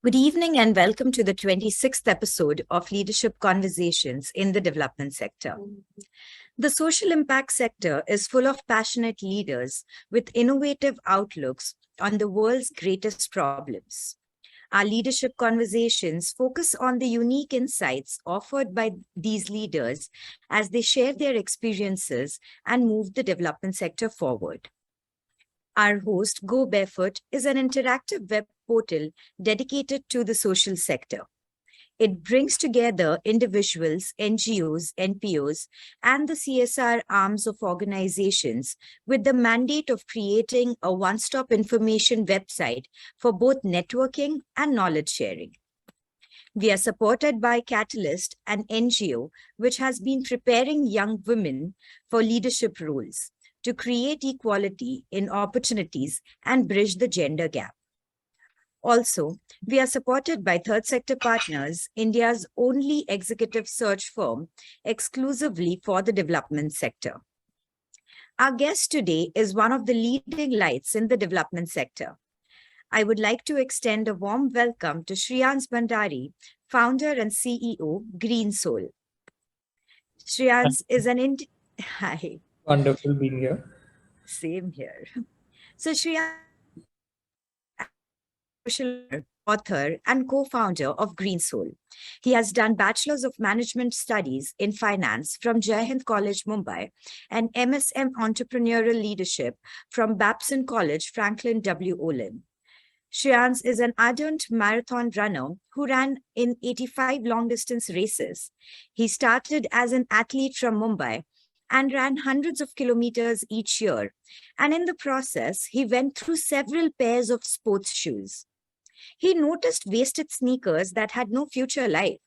Good evening and welcome to the 26th episode of Leadership Conversations in the Development Sector. The social impact sector is full of passionate leaders with innovative outlooks on the world's greatest problems. Our leadership conversations focus on the unique insights offered by these leaders as they share their experiences and move the development sector forward. Our host, GoBarefoot, is an interactive web portal dedicated to the social sector. It brings together individuals, NGOs, NPOs, and the CSR arms of organizations with the mandate of creating a one-stop information website for both networking and knowledge sharing. We are supported by Catalyst, an NGO which has been preparing young women for leadership roles to create equality in opportunities and bridge the gender gap. Also, we are supported by Third Sector Partners, India's only executive search firm exclusively for the development sector. Our guest today is one of the leading lights in the development sector. I would like to extend a warm welcome to Shriyans Bhandari, founder and CEO, Greensole. Shriyans is an Hi. Wonderful being here. Same here. So Shriyans, author and co-founder of Greensole. He has done Bachelor of Management Studies in Finance from Hind College, Mumbai, and MSM Entrepreneurial Leadership from Babson College, Franklin W. Olin. Shriyans is an ardent marathon runner who ran in 85 long-distance races. He started as an athlete from Mumbai and ran hundreds of kilometers each year. And in the process, he went through several pairs of sports shoes. He noticed wasted sneakers that had no future life,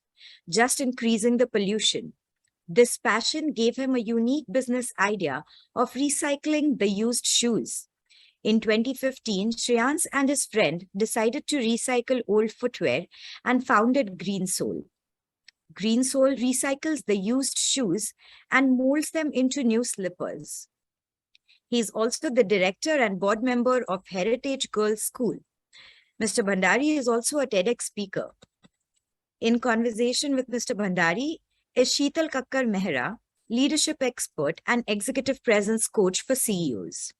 just increasing the pollution. This passion gave him a unique business idea of recycling the used shoes. In 2015, Shriyans and his friend decided to recycle old footwear and founded Greensole. Greensole recycles the used shoes and molds them into new slippers. He is also the director and board member of Heritage Girls School. Mr. Bhandari is also a TEDx speaker. In conversation with Mr. Bhandari is Shital Kakkar Mehra, leadership expert and executive presence coach for CEOs.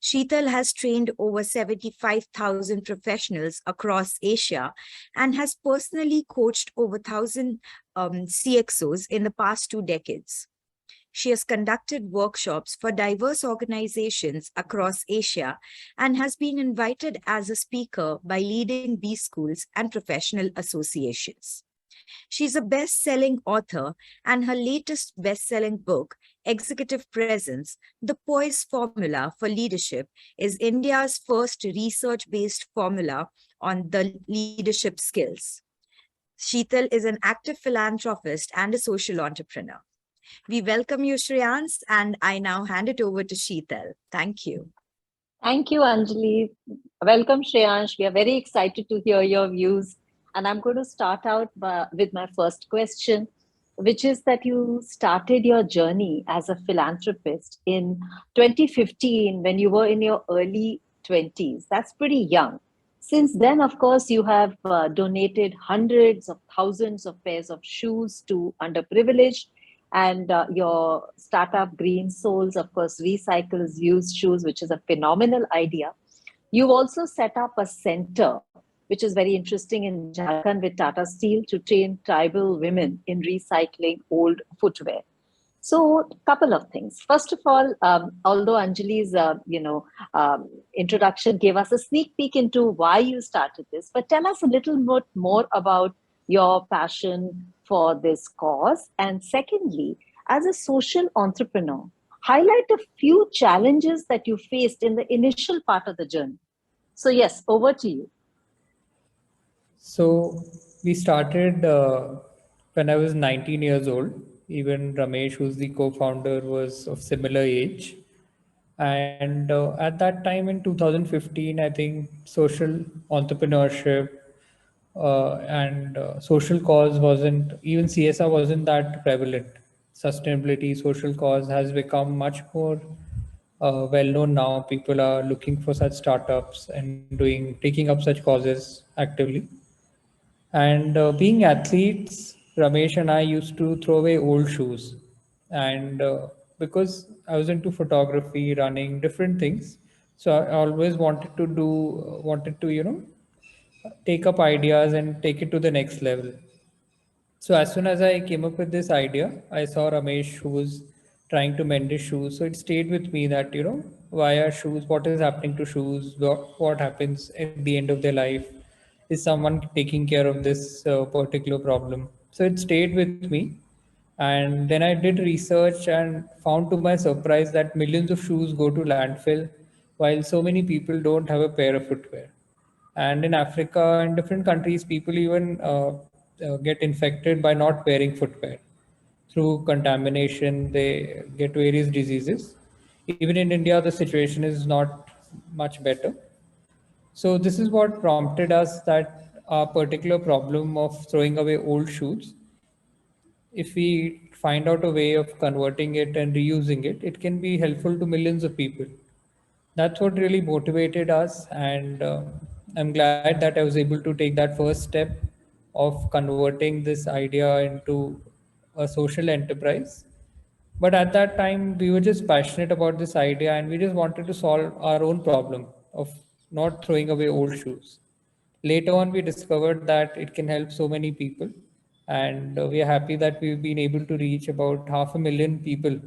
Shital has trained over 75,000 professionals across Asia and has personally coached over 1,000 CXOs in the past 2 decades. She has conducted workshops for diverse organizations across Asia and has been invited as a speaker by leading B schools and professional associations. She's a best-selling author, and her latest best-selling book, Executive Presence, The Poise Formula for Leadership, is India's first research-based formula on the leadership skills. Shital is an active philanthropist and a social entrepreneur. We welcome you, Shriyans, and I now hand it over to Shital. Thank you. Thank you, Anjali. Welcome, Shriyans. We are very excited to hear your views. And I'm going to start out with my first question, which is that you started your journey as a philanthropist in 2015 when you were in your early 20s. That's pretty young. Since then, of course, you have donated hundreds of thousands of pairs of shoes to underprivileged, and your startup Greensoles, of course, recycles used shoes, which is a phenomenal idea. You've also set up a center, which is very interesting, in Jharkhand with Tata Steel to train tribal women in recycling old footwear. So, a couple of things. First of all, although Anjali's introduction gave us a sneak peek into why you started this, but tell us a little bit more about your passion for this cause. And secondly, as a social entrepreneur, highlight a few challenges that you faced in the initial part of the journey. So yes, over to you. So we started when I was 19 years old. Even Ramesh, who's the co-founder, was of similar age. And at that time in 2015, I think social entrepreneurship and social cause wasn't, even CSR wasn't that prevalent. Sustainability, social cause has become much more well known now. People are looking for such startups and taking up such causes actively. And being athletes, Ramesh and I used to throw away old shoes. And because I was into photography, running, different things, so I always wanted to, take up ideas and take it to the next level. So as soon as I came up with this idea, I saw Ramesh who was trying to mend his shoes. So it stayed with me that, why are shoes, what is happening to shoes, what happens at the end of their life? Is someone taking care of this particular problem? So it stayed with me. And then I did research and found to my surprise that millions of shoes go to landfill while so many people don't have a pair of footwear. And in Africa and different countries, people even get infected by not wearing footwear. Through contamination, they get various diseases. Even in India, the situation is not much better. So this is what prompted us that our particular problem of throwing away old shoes, if we find out a way of converting it and reusing it, it can be helpful to millions of people. That's what really motivated us, and I'm glad that I was able to take that first step of converting this idea into a social enterprise. But at that time, we were just passionate about this idea and we just wanted to solve our own problem of not throwing away old shoes. Later on, we discovered that it can help so many people, and we are happy that we've been able to reach about 500,000 people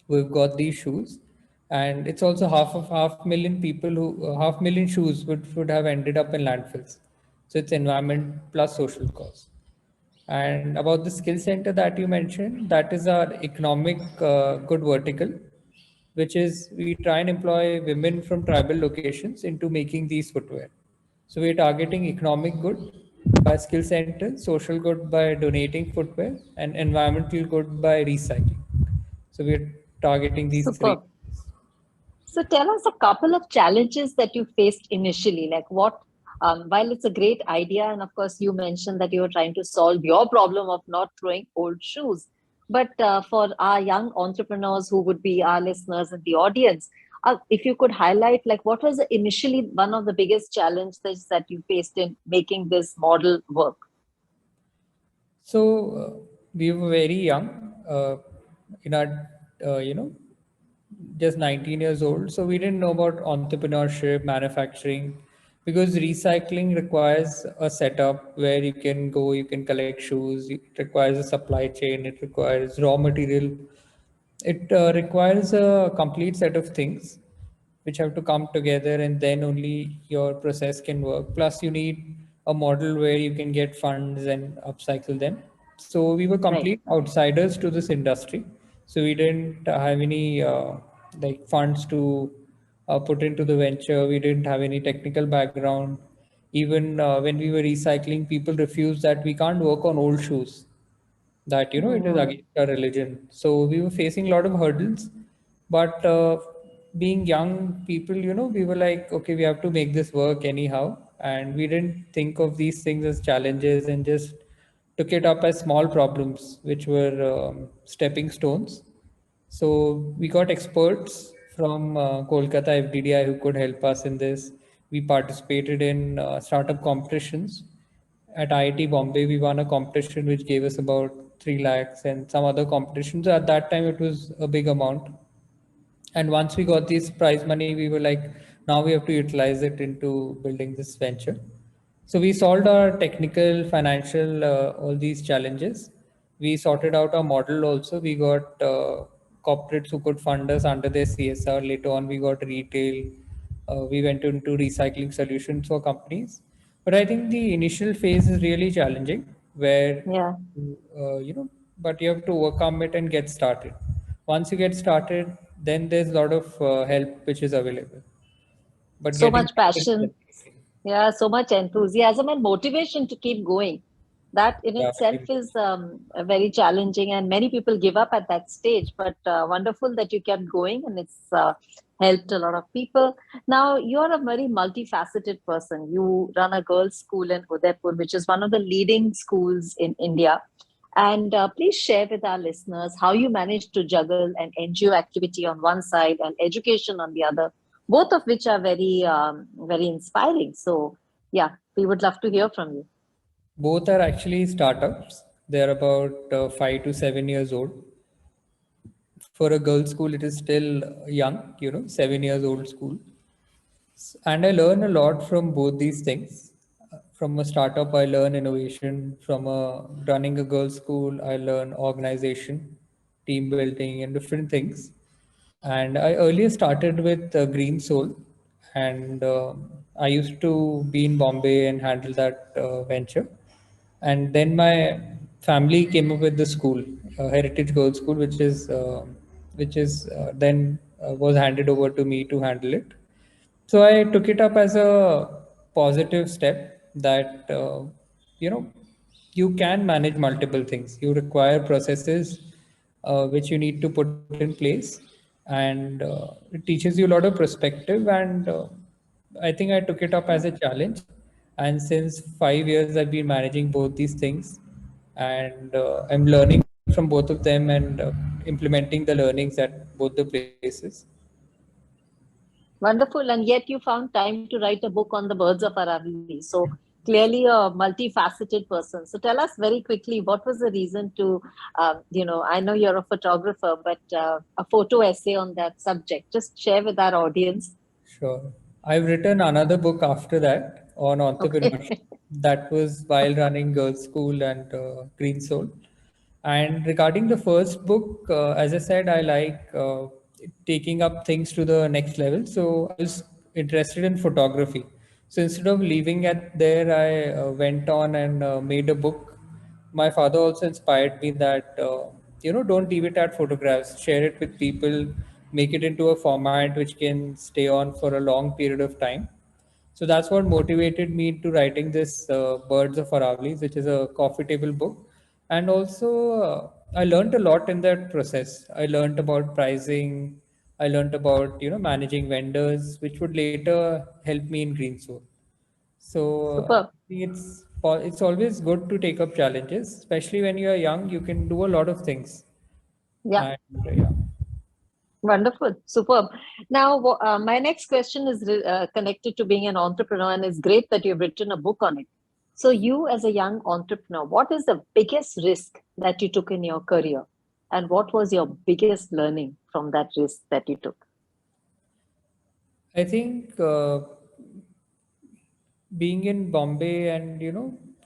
who have got these shoes. And it's also half million people who 500,000 shoes would have ended up in landfills. So it's environment plus social cause. And about the skill center that you mentioned, that is our economic good vertical, which is we try and employ women from tribal locations into making these footwear. So we're targeting economic good by skill center, social good by donating footwear, and environmental good by recycling. So we're targeting these three. Super. So tell us a couple of challenges that you faced initially, like what, while it's a great idea, and of course you mentioned that you were trying to solve your problem of not throwing old shoes, but for our young entrepreneurs who would be our listeners in the audience, if you could highlight like what was initially one of the biggest challenges that you faced in making this model work? So we were very young in our, just 19 years old. So we didn't know about entrepreneurship, manufacturing, because recycling requires a setup where you can go, you can collect shoes. It requires a supply chain. It requires raw material. It requires a complete set of things which have to come together, and then only your process can work. Plus, you need a model where you can get funds and upcycle them. So we were Right. complete outsiders to this industry. So we didn't have any like funds to put into the venture. We didn't have any technical background. Even when we were recycling, people refused that we can't work on old shoes, that it is Hmm. against our religion. So we were facing a lot of hurdles, but being young people, we were like, okay, we have to make this work anyhow, and we didn't think of these things as challenges and just took it up as small problems which were stepping stones. So we got experts from Kolkata FDDI who could help us in this. We participated in startup competitions. At IIT Bombay, we won a competition which gave us about 3 lakhs and some other competitions. So at that time, it was a big amount. And once we got this prize money, we were like, now we have to utilize it into building this venture. So we solved our technical, financial, all these challenges. We sorted out our model also. We got corporates who could fund us under their CSR. Later on, we got retail. We went into recycling solutions for companies. But I think the initial phase is really challenging, where Yeah. but you have to overcome it and get started. Once you get started, then there's a lot of help which is available. But So getting much started passion. Yeah, so much enthusiasm and motivation to keep going. That in yeah, itself is very challenging, and many people give up at that stage. But wonderful that you kept going, and it's helped a lot of people. Now, you're a very multifaceted person. You run a girls' school in Udaipur, which is one of the leading schools in India. And please share with our listeners how you managed to juggle an NGO activity on one side and education on the other, both of which are very, very inspiring. So, yeah, we would love to hear from you. Both are actually startups. They're about 5 to 7 years old. For a girls' school, it is still young, 7 years old school. And I learn a lot from both these things. From a startup, I learn innovation. From running a girls' school, I learn organization, team building, and different things. And I earlier started with Greensole, and I used to be in Bombay and handle that venture. And then my family came up with the school, Heritage Girls School, which is then was handed over to me to handle it. So I took it up as a positive step that you know you can manage multiple things. You require processes which you need to put in place, and it teaches you a lot of perspective. And I think I took it up as a challenge. And since 5 years, I've been managing both these things, and I'm learning from both of them and implementing the learnings at both the places. Wonderful. And yet you found time to write a book on the birds of Aravali. So clearly a multifaceted person. So tell us very quickly, what was the reason to, I know you're a photographer, but a photo essay on that subject. Just share with our audience. Sure. I've written another book after that on Okay. entrepreneurship. That was while running girls' school and Greensole. And regarding the first book, as I said, I like taking up things to the next level. So I was interested in photography. So instead of leaving it there, I went on and made a book. My father also inspired me that don't leave it at photographs, share it with people, make it into a format which can stay on for a long period of time. So that's what motivated me to writing this Birds of Aravali's, which is a coffee table book. And also, I learned a lot in that process. I learned about pricing. I learned about managing vendors, which would later help me in Greensole. So Superb. I think it's always good to take up challenges, especially when you are young. You can do a lot of things, Yeah. and yeah. Wonderful, superb. Now, my next question is connected to being an entrepreneur, and it's great that you've written a book on it. So, you as a young entrepreneur, what is the biggest risk that you took in your career, and what was your biggest learning from that risk that you took? I think being in Bombay and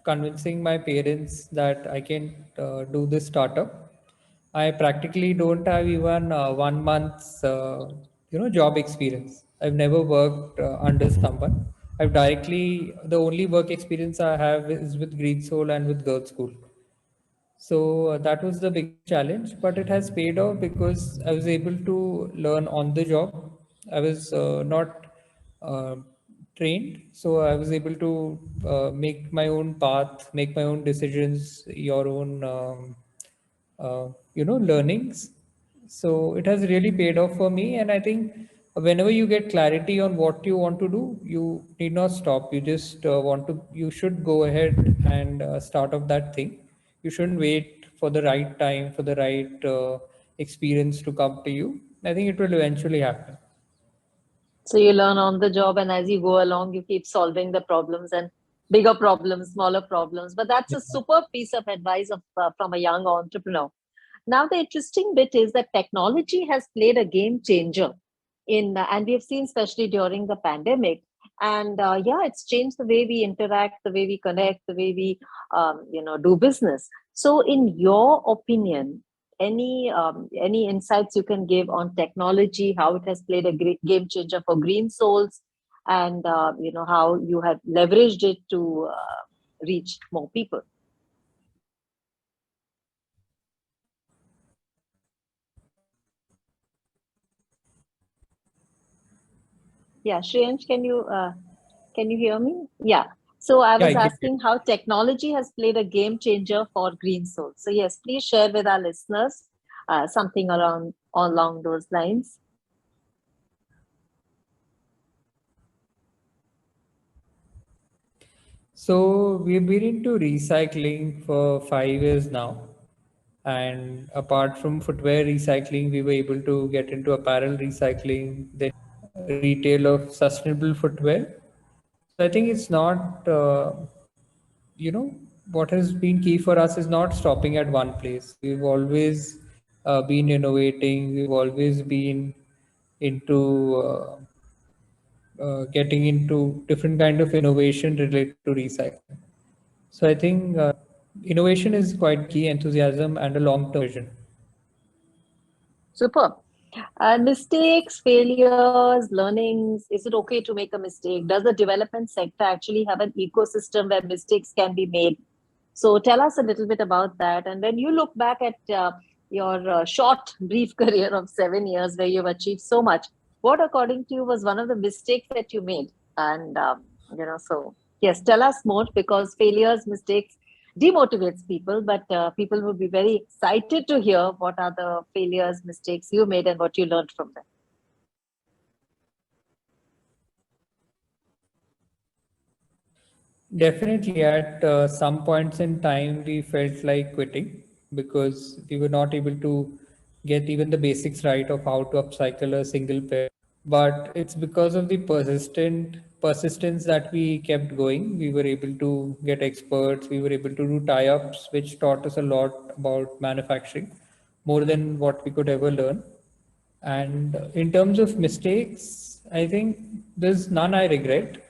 convincing my parents that I can do this startup. I practically don't have even 1 month's job experience. I've never worked under someone. I've directly the only work experience I have is with Green Soul and with Girls School. So that was the biggest challenge, but it has paid off because I was able to learn on the job. I was not uh, trained, so I was able to make my own path, make my own decisions, your own learnings. So it has really paid off for me, and I think whenever you get clarity on what you want to do, you need not stop. You just you should go ahead and start off that thing. You shouldn't wait for the right time, for the right experience to come to you. I think it will eventually happen. So, you learn on the job, and as you go along, you keep solving the problems and bigger problems, smaller problems. But that's a Yeah. superb piece of advice from a young entrepreneur. Now, the interesting bit is that technology has played a game changer and we have seen especially during the pandemic. And yeah, it's changed the way we interact, the way we connect, the way we, do business. So, in your opinion, any insights you can give on technology, how it has played a great game changer for green souls, and how you have leveraged it to reach more people? Yeah, Shreyansh, can you hear me? Yeah. So I Yeah, was I can. asking how technology has played a game changer for Green Soul. So yes, please share with our listeners something around along those lines. So we've been into recycling for 5 years now. And apart from footwear recycling, we were able to get into apparel recycling, then retail of sustainable footwear. So I think it's not, what has been key for us is not stopping at one place. We've always been innovating. We've always been into getting into different kind of innovation related to recycling. So I think innovation is quite key, enthusiasm, and a long-term vision. Superb. Mistakes, failures, learnings. Is it okay to make a mistake? Does the development sector actually have an ecosystem where mistakes can be made? So tell us a little bit about that. And when you look back at your short, brief career of 7 years where you've achieved so much, what according to you was one of the mistakes that you made? And, so yes, tell us more, because failures, mistakes demotivates people, but people would be very excited to hear what are the failures, mistakes you made and what you learned from them. Definitely, at some points in time, we felt like quitting because we were not able to get even the basics right of how to upcycle a single pair. But it's because of the persistence that we kept going. We were able to get experts. We were able to do tie-ups, which taught us a lot about manufacturing, more than what we could ever learn. And in terms of mistakes, I think there's none I regret,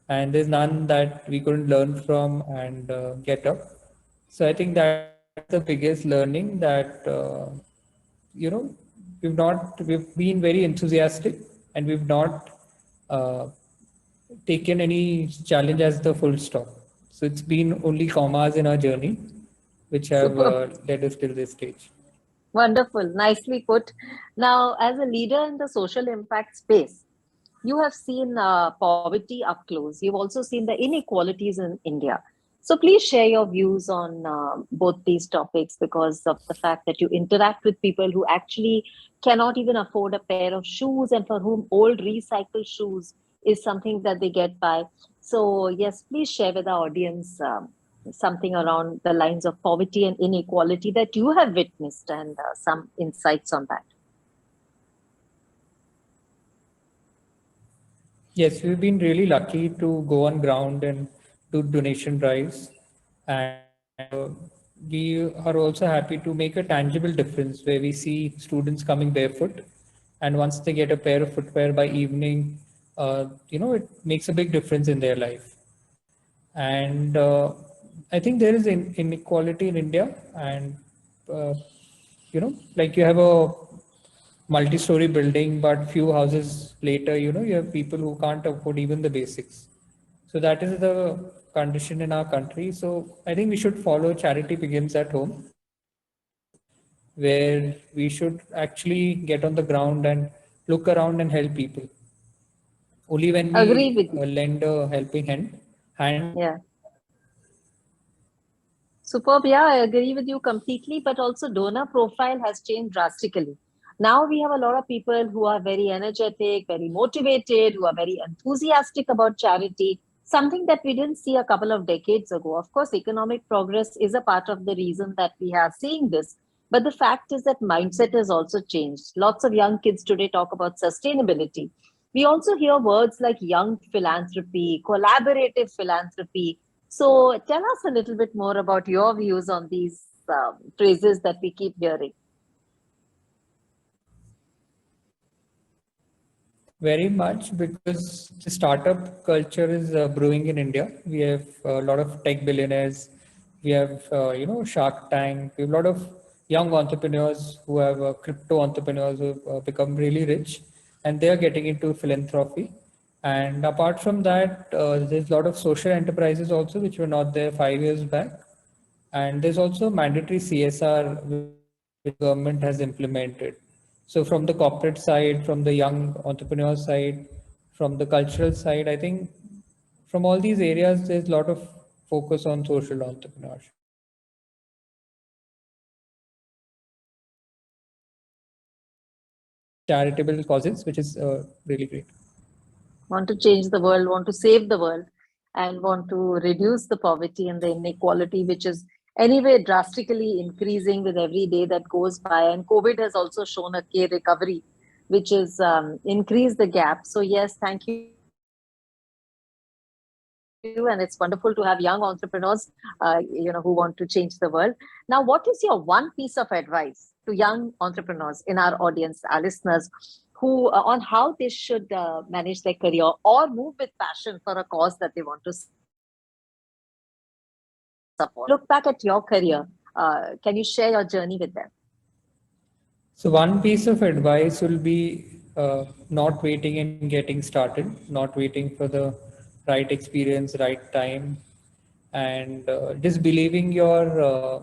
and there's none that we couldn't learn from and get up. So I think that's the biggest learning that you know we've been very enthusiastic and we've not uh, taken any challenge as the full stop. So it's been only commas in our journey, which have Superb. led us till this stage. Wonderful. Nicely put. Now, as a leader in the social impact space, you have seen poverty up close. You've also seen the inequalities in India. So please share your views on both these topics, because of the fact that you interact with people who actually cannot even afford a pair of shoes and for whom old recycled shoes is something that they get by. So yes, please share with our audience something around the lines of poverty and inequality that you have witnessed, and some insights on that. Yes, we've been really lucky to go on ground and do donation drives. And we are also happy to make a tangible difference where we see students coming barefoot. And once they get a pair of footwear by evening, it makes a big difference in their life. And I think there is inequality in India. And, like you have a multi-story building, but few houses later, you have people who can't afford even the basics. So that is the condition in our country. So I think we should follow charity begins at home, where we should actually get on the ground and look around and help people. Only when Agree we with you. lend a helping hand. Yeah. Superb. Yeah, I agree with you completely. But also, donor profile has changed drastically. Now we have a lot of people who are very energetic, very motivated, who are very enthusiastic about charity, something that we didn't see a couple of decades ago. Of course, economic progress is a part of the reason that we are seeing this. But the fact is that mindset has also changed. Lots of young kids today talk about sustainability. We also hear words like young philanthropy, collaborative philanthropy. So tell us a little bit more about your views on these phrases that we keep hearing. Very much, because the startup culture is brewing in India. We have a lot of tech billionaires. We have, Shark Tank. We have a lot of young entrepreneurs who have crypto entrepreneurs who have become really rich, and they are getting into philanthropy. And apart from that, there's a lot of social enterprises also, which were not there 5 years back. And there's also mandatory CSR which government has implemented. So from the corporate side, from the young entrepreneur side, from the cultural side, I think from all these areas, there's a lot of focus on social entrepreneurship and charitable causes, which is really great. Want to change the world, want to save the world, and want to reduce the poverty and the inequality, which is anyway drastically increasing with every day that goes by. And COVID has also shown a K recovery, which is increased the gap. So yes, thank you and it's wonderful to have young entrepreneurs, who want to change the world. Now, what is your one piece of advice to young entrepreneurs in our audience, our listeners, who on how they should manage their career or move with passion for a cause that they want to support? Look back at your career. Can you share your journey with them? So one piece of advice will be not waiting and getting started, not waiting for the right experience, right time, and just believing your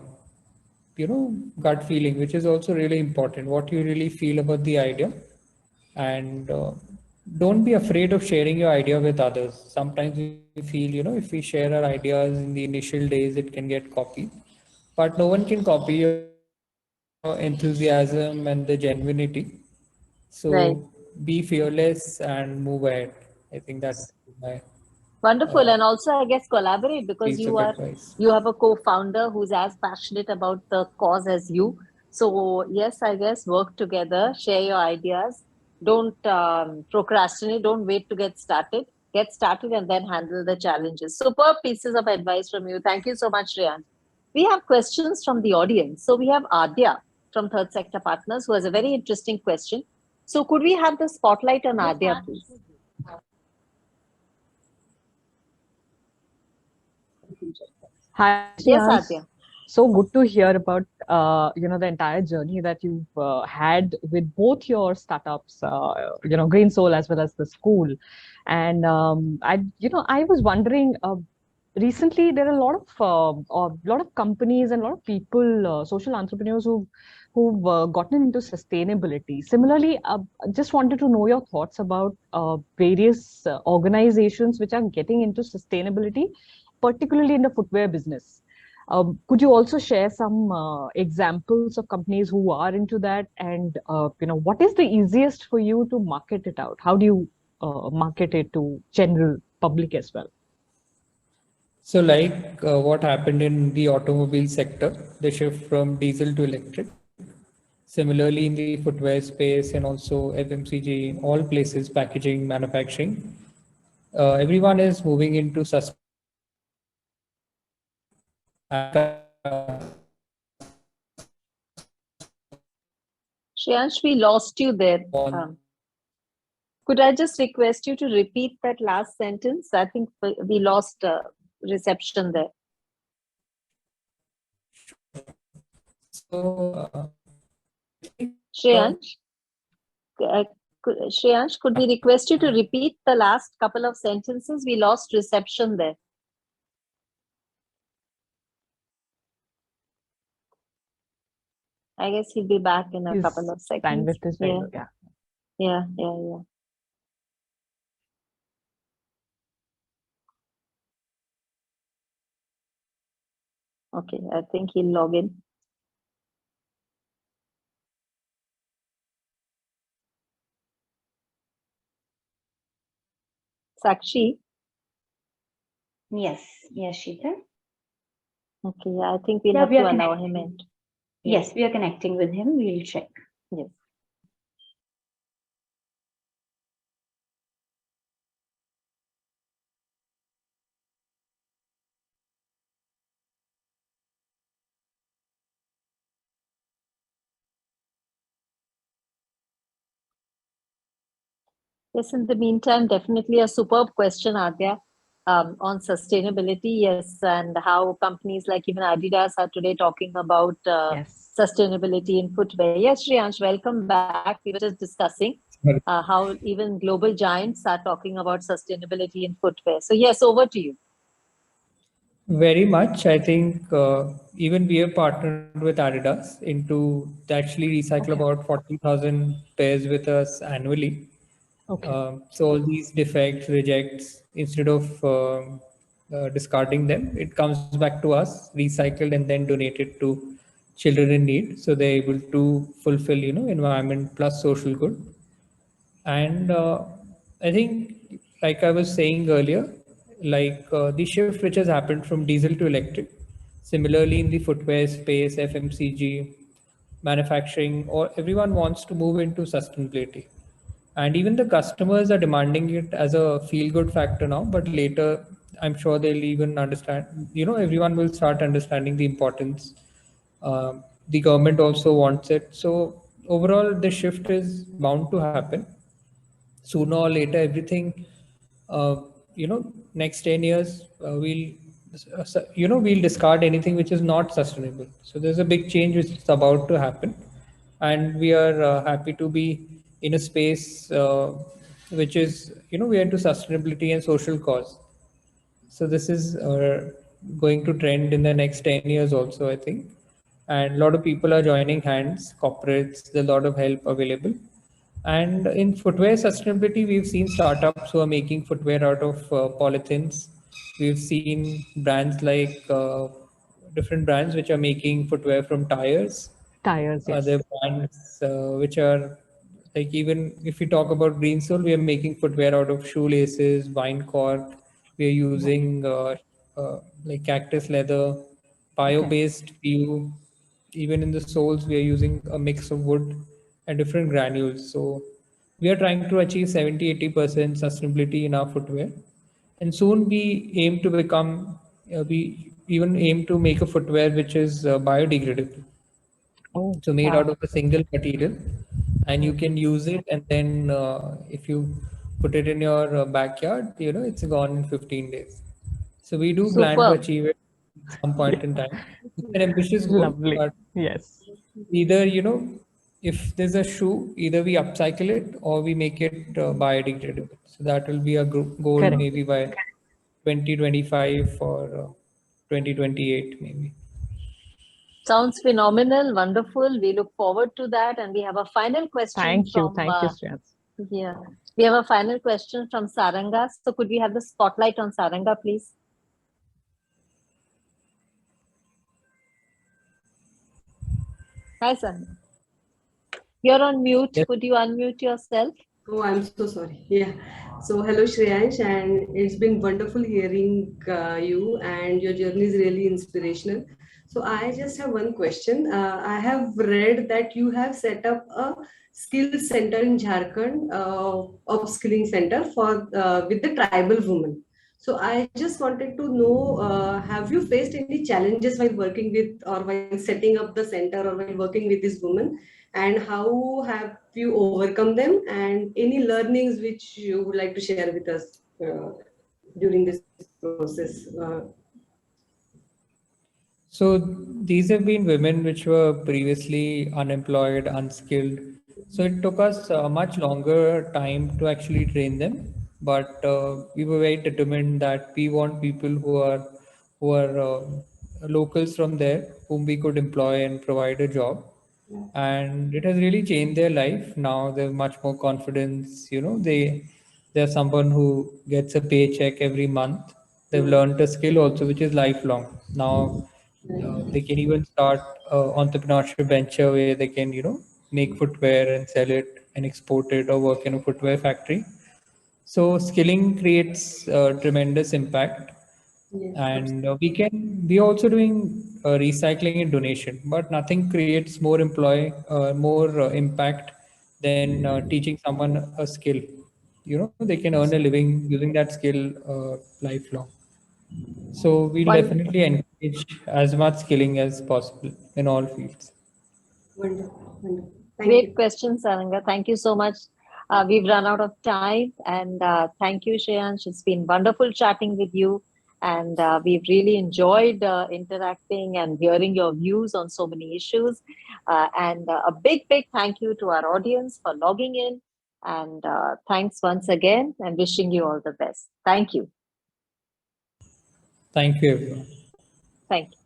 gut feeling, which is also really important. What you really feel about the idea, and don't be afraid of sharing your idea with others. Sometimes we feel, if we share our ideas in the initial days, it can get copied, but no one can copy your enthusiasm and the genuinity. Right. So be fearless and move ahead. I think that's my Wonderful. uh, And also, I guess, collaborate, because piece of advice. you have a co-founder who's as passionate about the cause as you. So yes, I guess work together, share your ideas. Don't procrastinate. Don't wait to get started. Get started and then handle the challenges. Superb pieces of advice from you. Thank you so much, Shreyan. We have questions from the audience. So we have Adya from Third Sector Partners, who has a very interesting question. So could we have the spotlight on Adya, please? Hi, Yes, Shriyans. Adya. So good to hear about the entire journey that you've had with both your startups, Greensole as well as the school. And I was wondering, recently there are a lot of companies and a lot of people, social entrepreneurs who've gotten into sustainability. Similarly, just wanted to know your thoughts about various organizations which are getting into sustainability, particularly in the footwear business. Could you also share some examples of companies who are into that, and what is the easiest for you to market it out? How do you market it to general public as well? So, like what happened in the automobile sector, the shift from diesel to electric. Similarly, in the footwear space and also FMCG, all places, packaging, manufacturing, everyone is moving into sustainability. Shreyansh, we lost you there. Could I just request you to repeat that last sentence? I think we lost reception there. So, Shreyansh, Shreyansh, could we request you to repeat the last couple of sentences? We lost reception there. I guess he'll be back in a couple of seconds. Bandwidth is very good, yeah. Yeah. Okay, I think he'll log in. Sakshi? Yes, Shital. Okay, I think we'll have to allow him in. Yes, we are connecting with him. We'll check. Yes. Yes, in the meantime, definitely a superb question, Adya, on sustainability. Yes, and how companies like even Adidas are today talking about sustainability in footwear. Yes, Shreyansh, welcome back. We were just discussing how even global giants are talking about sustainability in footwear. So yes, over to you. Very much. I think even we have partnered with Adidas they actually recycle about 40,000 pairs with us annually. So all these defects, rejects, instead of discarding them, it comes back to us, recycled and then donated to children in need. So they're able to fulfill, environment plus social good. And I think, like I was saying earlier, like the shift which has happened from diesel to electric, similarly in the footwear space, FMCG, manufacturing, or everyone wants to move into sustainability. And even the customers are demanding it as a feel good factor now, but later I'm sure they'll even understand, everyone will start understanding the importance. The government also wants it. So overall, the shift is bound to happen sooner or later. Everything, uh, next 10 years, we'll discard anything which is not sustainable. So there's a big change which is about to happen. And we are happy to be in a space which is, we are into sustainability and social cause. So this is going to trend in the next 10 years also, I think. And a lot of people are joining hands, corporates, there's a lot of help available. And in footwear sustainability, we've seen startups who are making footwear out of polythenes. We've seen brands like different brands which are making footwear from tires. Tires, There yes. are brands which are like, even if we talk about Greensole, we are making footwear out of shoelaces, wine cork. We are using like cactus leather, Okay. bio-based PU. Even in the soles, we are using a mix of wood and different granules. So we are trying to achieve 70-80% sustainability in our footwear. And soon we aim to become, we even aim to make a footwear which is biodegradable, Oh, so made out wow. of a single material, and you can use it, and then if you put it in your backyard, it's gone in 15 days. So we do plan to Superb. achieve it at some point in time. It's an ambitious goal, Lovely. but Yes. either, if there's a shoe, either we upcycle it or we make it biodegradable. So that will be a goal Correct. maybe by 2025 or 2028 maybe. Sounds phenomenal, wonderful. We look forward to that. And we have a final question Thank you. from Thank you, Shriyans. yeah. We have a final question from Saranga. So could we have the spotlight on Saranga, please? Hi, Saranga. You're on mute. Yes. Could you unmute yourself? Oh, I'm so sorry. Yeah. So, hello, Shreyansh, and it's been wonderful hearing you, and your journey is really inspirational. So, I just have one question. I have read that you have set up a skill center in Jharkhand, upskilling center for with the tribal women. So, I just wanted to know, have you faced any challenges while working with, or while setting up the center, or while working with these women? And how have you overcome them, and any learnings which you would like to share with us during this process? So these have been women which were previously unemployed, unskilled. So it took us a much longer time to actually train them, but we were very determined that we want people who are locals from there, whom we could employ and provide a job. And it has really changed their life. Now they have much more confidence. They're someone who gets a paycheck every month. They've learned a skill also, which is lifelong. Now they can even start entrepreneurship venture where they can, make footwear and sell it and export it, or work in a footwear factory. So skilling creates tremendous impact. Yes, And we are also doing recycling and donation, but nothing creates more impact than teaching someone a skill. They can earn a living using that skill lifelong. So we'll Wonderful. definitely encourage as much skilling as possible in all fields. wonderful, wonderful. Thank Great you. question, Saranga. Thank you so much. We've run out of time, and thank you, Shreyansh. It's been wonderful chatting with you, and we've really enjoyed interacting and hearing your views on so many issues. And a big, big thank you to our audience for logging in, and thanks once again, and wishing you all the best. Thank you. Thank you, everyone. Thank you.